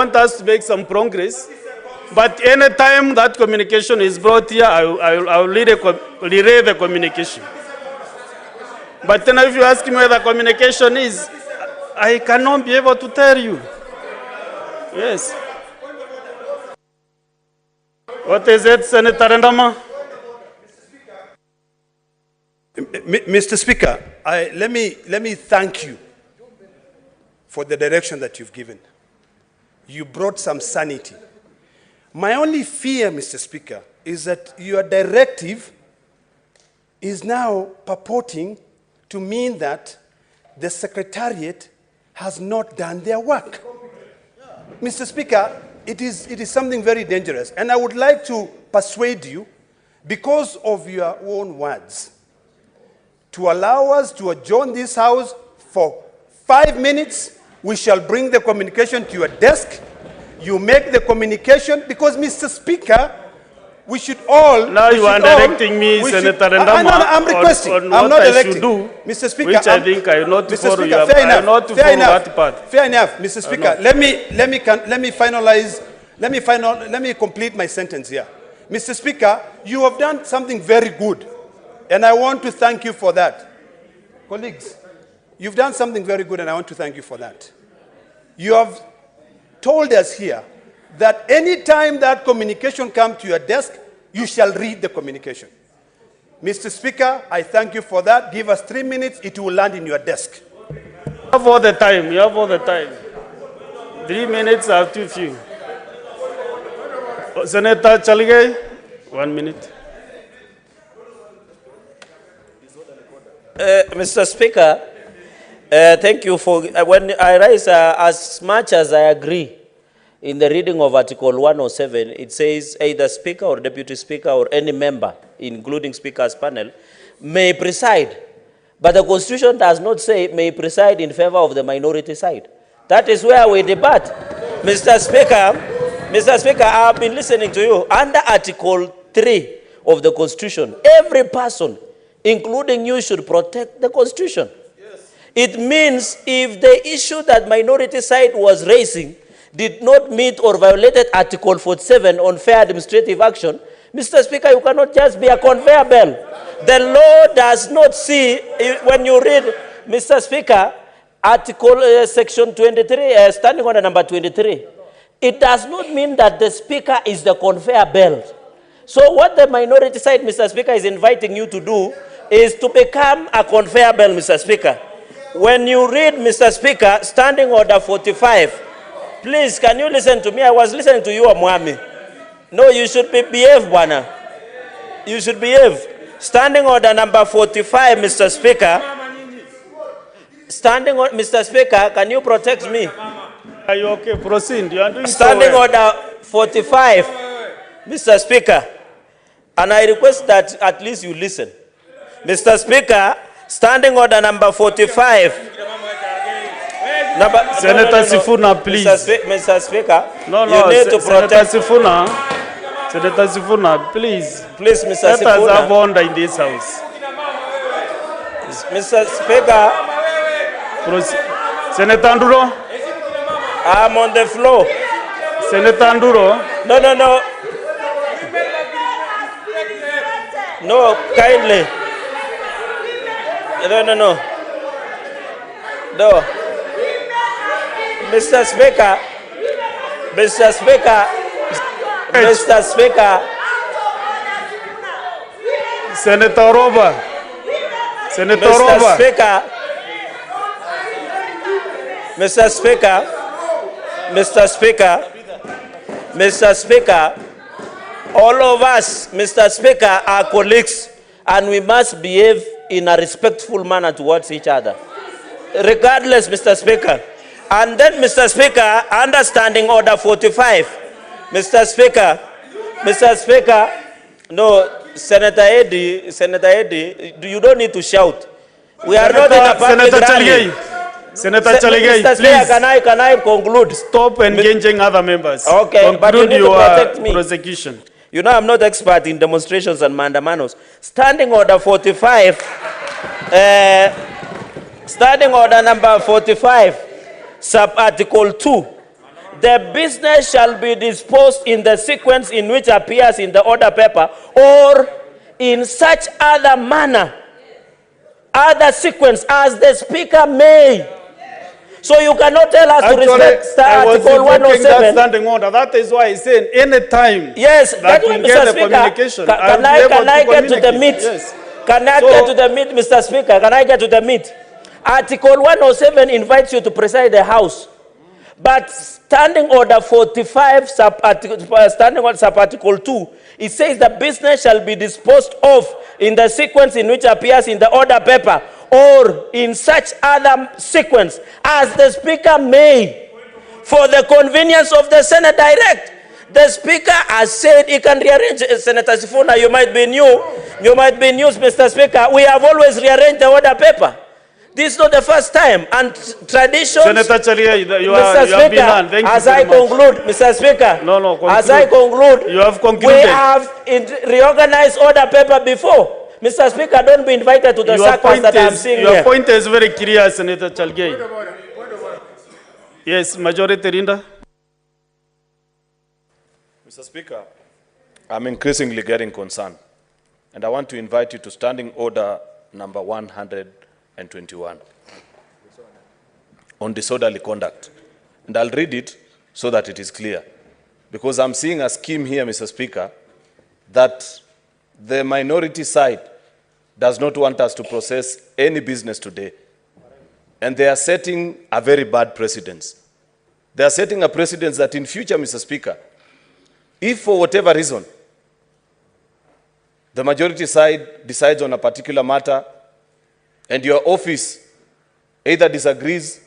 want us to make some progress, but any time that communication is brought here, I will relay the communication. But then if you ask me where the communication is, I cannot be able to tell you. Yes. What is it, Senator Ndama? Mr. Speaker, let me thank you for the direction that you've given. You brought some sanity. My only fear, Mr. Speaker, is that your directive is now purporting to mean that the Secretariat has not done their work. Mr. Speaker, it is something very dangerous, and I would like to persuade you, because of your own words, to allow us to adjourn this House for 5 minutes. We shall bring the communication to your desk. You make the communication, because, Mr. Speaker, we should all... Now you are directing me, Senator Ndama, I'm requesting. on I'm what not I electing. should do, Mr. Speaker, which I think I will not Mr. follow. Speaker, fair enough. Fair enough. That part. Fair enough, Mr. Speaker. Let me finalize. Let me complete my sentence here. Mr. Speaker, you have done something very good, and I want to thank you for that. Colleagues, you've done something very good, and I want to thank you for that. You have told us here that any time that communication comes to your desk, you shall read the communication. Mr. Speaker, I thank you for that. Give us 3 minutes, it will land in your desk. You have all the time. You have all the time. 3 minutes are too few. Senator Chaligay, 1 minute. Mr. Speaker, thank you for, when I raise, as much as I agree in the reading of Article 107, it says either Speaker or Deputy Speaker or any member, including Speaker's panel, may preside. But the Constitution does not say may preside in favor of the minority side. That is where we debate. Mr. Speaker, I have been listening to you. Under Article 3 of the Constitution, every person, including you, should protect the Constitution. Yes. It means if the issue that minority side was raising did not meet or violated Article 47 on fair administrative action, Mr. Speaker, you cannot just be a conveyor belt. The law does not see, when you read, Mr. Speaker, Article Section 23, standing on number 23, it does not mean that the Speaker is the conveyor belt. So what the minority side, Mr. Speaker, is inviting you to do is to become a conveyor belt, Mr. Speaker. When you read, Mr. Speaker, Standing Order 45, please, can you listen to me? I was listening to you, Mwami. No, you should behave, Bwana. You should behave. Standing Order number 45, Mr. Speaker. Standing Order, Mr. Speaker, can you protect me? Are you okay? Proceed. You are doing Standing so well. Order 45, Mr. Speaker. And I request that at least you listen. Mr. Speaker, Standing Order number 45. Senator Sifuna, please. Mr. Speaker, No, you need to protect. Senator Sifuna, please. Please, Mr. Let Sifuna. us have order in this House. Mr. Speaker, Senator Nduro, I'm on the floor. Senator Nduro. No. No, kindly. No. Mr. Speaker, Senator Roba. Mr. Speaker, all of us, Mr. Speaker, are colleagues, and we must behave in a respectful manner towards each other. Regardless, Mr. Speaker. And then, Mr. Speaker, understanding Order 45, Mr. Speaker, no, Senator Eddy, you don't need to shout. We are not in a public rally. Senator Chaligay, Mr. please. Speaker, can I conclude? Stop engaging other members. Okay, conclude but you need to protect me. Prosecution. You know I'm not expert in demonstrations and mandamanos. Standing Order 45, Standing Order number 45, Sub-Article 2. the business shall be disposed in the sequence in which appears in the order paper or in such other manner, other sequence as the speaker may. So you cannot tell us Actually, to respect I was Article invoking that 107. standing order. That is why I said any time Yes, that that's we why, get Mr. the Speaker, communication, can I'll be able I get to the communicate. meat? Yes. Can I get to the meat, Mr. Speaker? Can I get to the meat? Article 107 invites you to preside the House. But Standing Order 45, Standing Order Sub-Article 2, it says the business shall be disposed of in the sequence in which appears in the order paper or in such other sequence as the Speaker may, for the convenience of the Senate direct. The Speaker has said he can rearrange. Senator Sifuna, you might be new, Mr. Speaker. We have always rearranged the order paper. This is not the first time, and traditions. Senator Cheruiyot, you Mr. have been Speaker, on. Thank you as very I much. conclude, Mr. Speaker, No, conclude. as I conclude, You have concluded. we have reorganized order paper before. Mr. Speaker, don't be invited to the circus that I'm seeing Your here. point is very clear, Senator Chalgei. Yes, Majority Leader. Mr. Speaker, I'm increasingly getting concerned, and I want to invite you to Standing Order number 121 on disorderly conduct. And I'll read it so that it is clear, because I'm seeing a scheme here, Mr. Speaker, that the minority side does not want us to process any business today. And they are setting a very bad precedent. They are setting a precedent that in future, Mr. Speaker, if for whatever reason the majority side decides on a particular matter and your office either disagrees,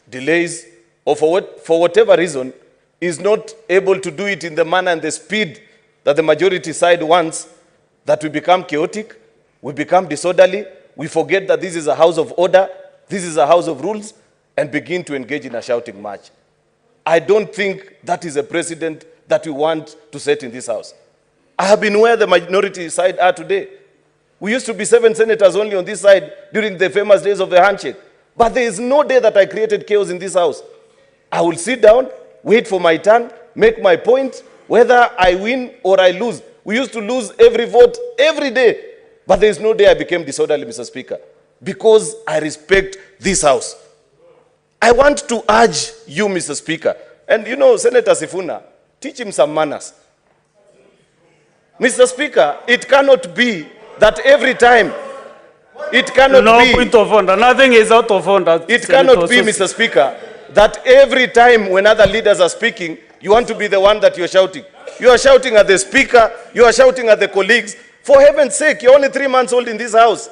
delays, or for whatever reason is not able to do it in the manner and the speed that the majority side wants, that we become chaotic, we become disorderly, we forget that this is a house of order, this is a house of rules, and begin to engage in a shouting match. I don't think that is a precedent that we want to set in this house. I have been where the minority side are today. We used to be 7 senators only on this side during the famous days of the handshake. But there is no day that I created chaos in this house. I will sit down, wait for my turn, make my point, whether I win or I lose. We used to lose every vote every day. But there is no day I became disorderly, Mr. Speaker, because I respect this house. I want to urge you, Mr. Speaker, and you know, Senator Sifuna, teach him some manners. Mr. Speaker, it cannot be that every time, it cannot No be. point of order. Nothing is out of order. It cannot be, Mr. Speaker, that every time when other leaders are speaking, you want to be the one that you're shouting. You are shouting at the Speaker, you are shouting at the colleagues. For heaven's sake, you're only 3 months old in this house.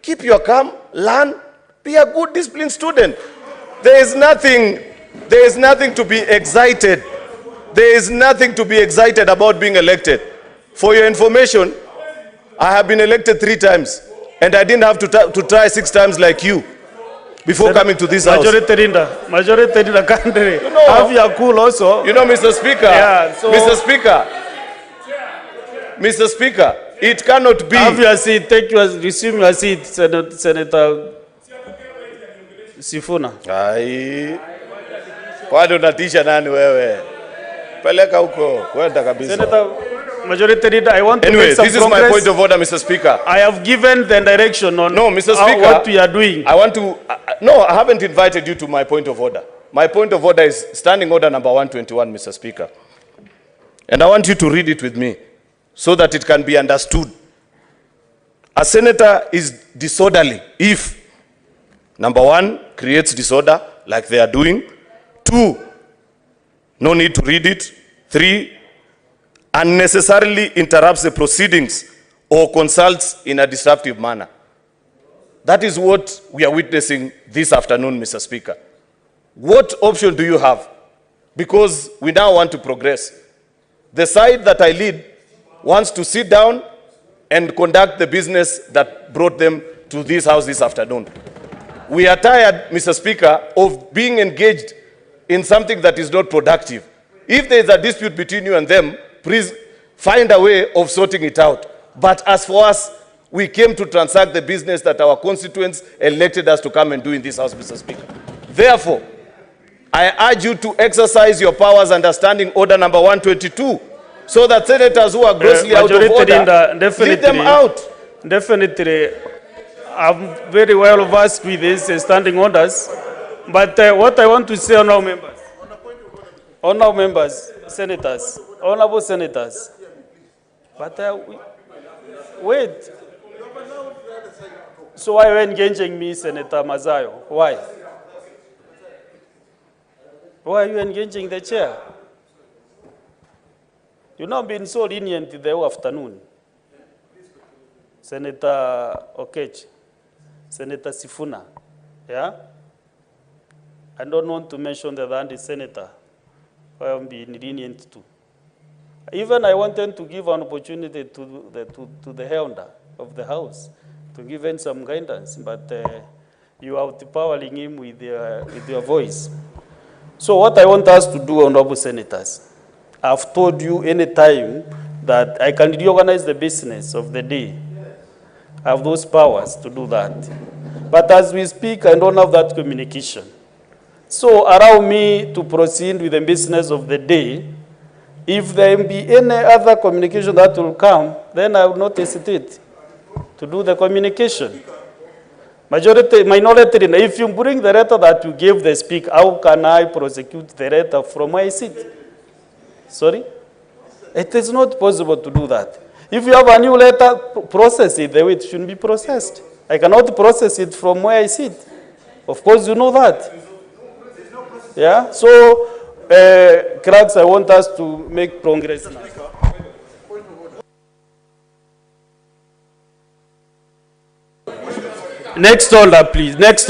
Keep your calm, learn, be a good disciplined student. There is nothing to be excited. There is nothing to be excited about being elected. For your information, I have been elected 3 times, and I didn't have to try 6 times like you before coming to this house. Majority Leader, country. You know, have your cool also. You know, Mr. Speaker, Yeah, so- Mr. Speaker, it cannot be. Have your seat. Resume your seat, Senator Sifuna. Ai. Kwani unatisha nani wewe? Peleka huko, kwenda kabisa. Senator Majority Leader, I want to Anyway, make some this is progress. my point of order, Mr. Speaker. I have given the direction on No, Mr. how, Speaker, what we are doing. I want to, no, I haven't invited you to my point of order. My point of order is Standing Order number 121, Mr. Speaker. And I want you to read it with me so that it can be understood. A senator is disorderly if, number 1, creates disorder like they are doing. 2, no need to read it. 3, unnecessarily interrupts the proceedings or consults in a disruptive manner. That is what we are witnessing this afternoon, Mr. Speaker. What option do you have? Because we now want to progress. The side that I lead wants to sit down and conduct the business that brought them to this house this afternoon. We are tired, Mr. Speaker, of being engaged in something that is not productive. If there is a dispute between you and them, please find a way of sorting it out. But as for us, we came to transact the business that our constituents elected us to come and do in this house, Mr. Speaker. Therefore, I urge you to exercise your powers under Standing Order number 122, so that senators who are grossly out of Majority order, Leader, lead them out. Definitely, I'm very well versed with these standing orders. But what I want to say, honorable members, senators, honorable senators. But wait. So why are you engaging me, Senator Mazayo? Why? Why are you engaging the chair? You've not been so lenient the whole afternoon. Senator Okech, Senator Sifuna, yeah? I don't want to mention the anti-senator who I'm being lenient to. Even I wanted to give an opportunity to the elder of the house to give him some guidance, but you are outpowering him with your voice. So what I want us to do, honorable senators, I've told you any time that I can reorganize the business of the day. I have those powers to do that. But as we speak, I don't have that communication. So allow me to proceed with the business of the day. If there be any other communication that will come, then I will not hesitate to do the communication. Minority, if you bring the letter that you gave the speaker, how can I prosecute the letter from where I sit? Sorry? It is not possible to do that. If you have a new letter, process it the way it should be processed. I cannot process it from where I sit. Of course, you know that. Yeah? So, clerks, I want us to make progress now. Next order, please. Next order.